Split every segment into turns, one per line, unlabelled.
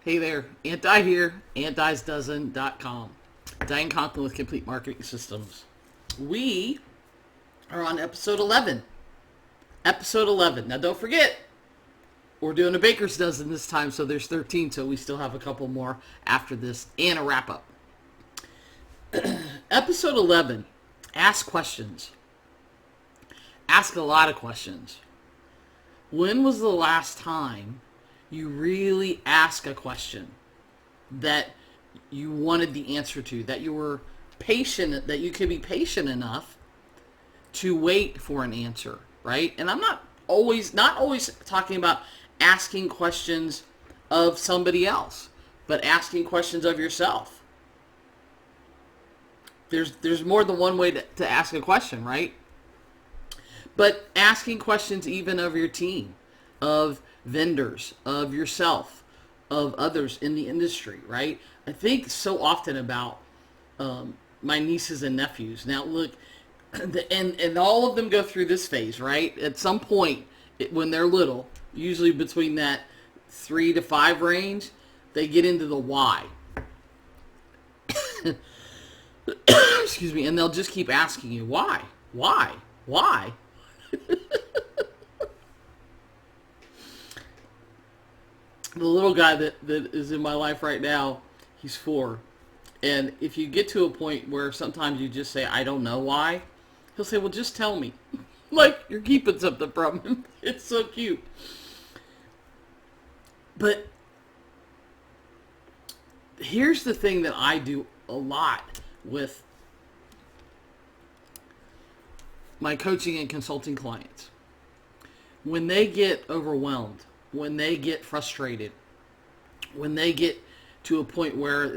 Hey there, Anti here, antisdozen.com. Diane Conklin with Complete Marketing Systems. We are on episode 11. Episode 11. Now don't forget, we're doing a baker's dozen this time, so there's 13, so we still have a couple more after this and a wrap up. Episode 11, ask questions. Ask a lot of questions. When was the last time you really asked a question that you wanted the answer to, that you were patient, that you could be patient enough to wait for an answer, right? And I'm not always talking about asking questions of somebody else, but asking questions of yourself. There's more than one way to ask a question, right? But asking questions even of your team, of vendors, of yourself, of others in the industry, right? I think so often about my nieces and nephews. Now look, and all of them go through this phase, right? At some point when they're little, usually between that 3 to 5 range, they get into the why. Excuse me, and they'll just keep asking you, why? The little guy that is in my life right now, he's 4. And if you get to a point where sometimes you just say, I don't know why, he'll say, well, just tell me. Like you're keeping something from him. It's so cute. But here's the thing that I do a lot with my coaching and consulting clients. When they get overwhelmed, when they get frustrated, when they get to a point where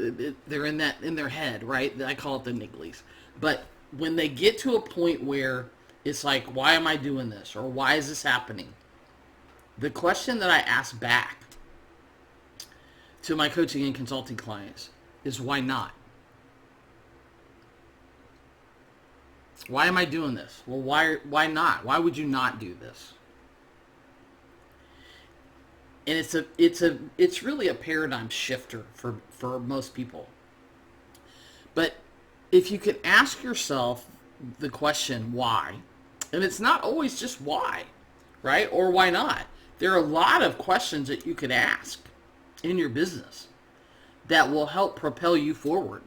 they're in their head, right? I call it the nigglies. But when they get to a point where it's like, why am I doing this? Or why is this happening? The question that I ask back to my coaching and consulting clients is, why not? Why am I doing this? Well, why not? Why would you not do this? And it's really a paradigm shifter for most people. But if you can ask yourself the question why, and it's not always just why, right? Or why not? There are a lot of questions that you could ask in your business that will help propel you forward.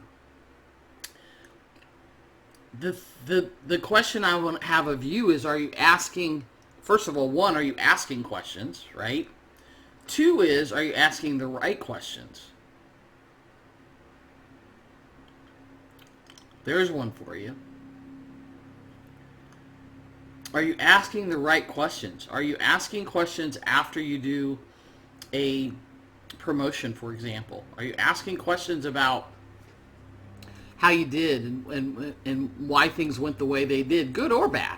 The question I want to have of you is, are you asking, first of all, 1, are you asking questions, right? 2 is, are you asking the right questions? There's one for you. Are you asking the right questions? Are you asking questions after you do a promotion, for example? Are you asking questions about how you did and why things went the way they did, good or bad,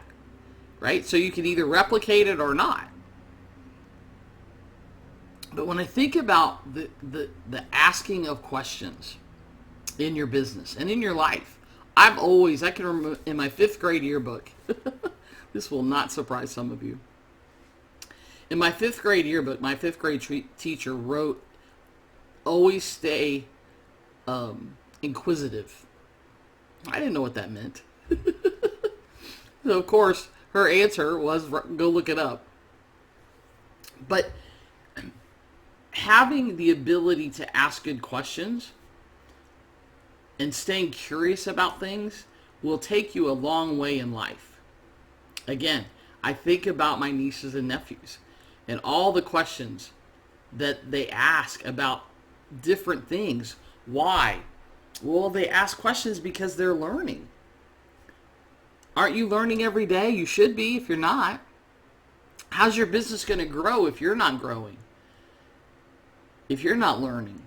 right? So you can either replicate it or not. But when I think about the asking of questions in your business and in your life, I can remember in my 5th grade yearbook, this will not surprise some of you. In my 5th grade yearbook, my 5th grade teacher wrote, always stay inquisitive. I didn't know what that meant. So of course, her answer was, go look it up. But having the ability to ask good questions and staying curious about things will take you a long way in life. Again, I think about my nieces and nephews and all the questions that they ask about different things. Why? Well, they ask questions because they're learning. Aren't you learning every day? You should be if you're not. How's your business going to grow if you're not growing? If you're not learning?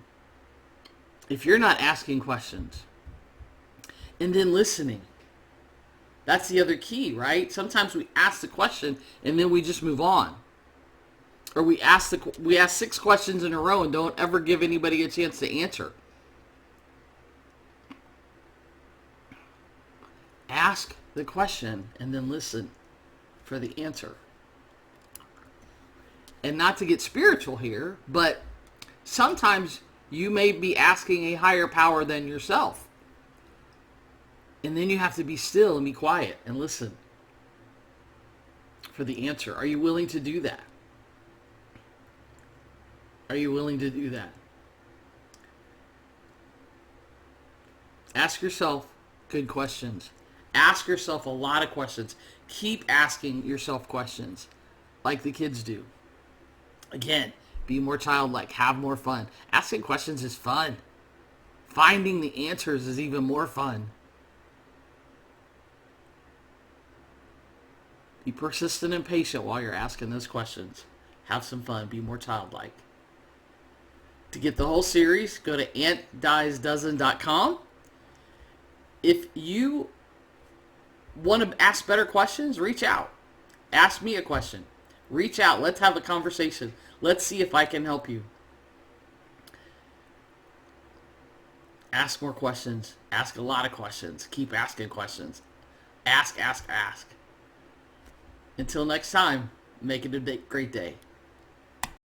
If you're not asking questions? And then listening. That's the other key, right? Sometimes we ask the question and then we just move on. Or we ask 6 questions in a row and don't ever give anybody a chance to answer. Ask the question and then listen for the answer. And not to get spiritual here, but sometimes You may be asking a higher power than yourself. And then you have to be still and be quiet and listen for the answer. Are you willing to do that? Are you willing to do that? Ask yourself good questions. Ask yourself a lot of questions. Keep asking yourself questions like the kids do. Again, be more childlike. Have more fun. Asking questions is fun. Finding the answers is even more fun. Be persistent and patient while you're asking those questions. Have some fun. Be more childlike. To get the whole series, go to antdiesdozen.com. If you want to ask better questions, reach out. Ask me a question. Reach out. Let's have a conversation. Let's see if I can help you. Ask more questions. Ask a lot of questions. Keep asking questions. Ask, ask, ask. Until next time, make it a great day.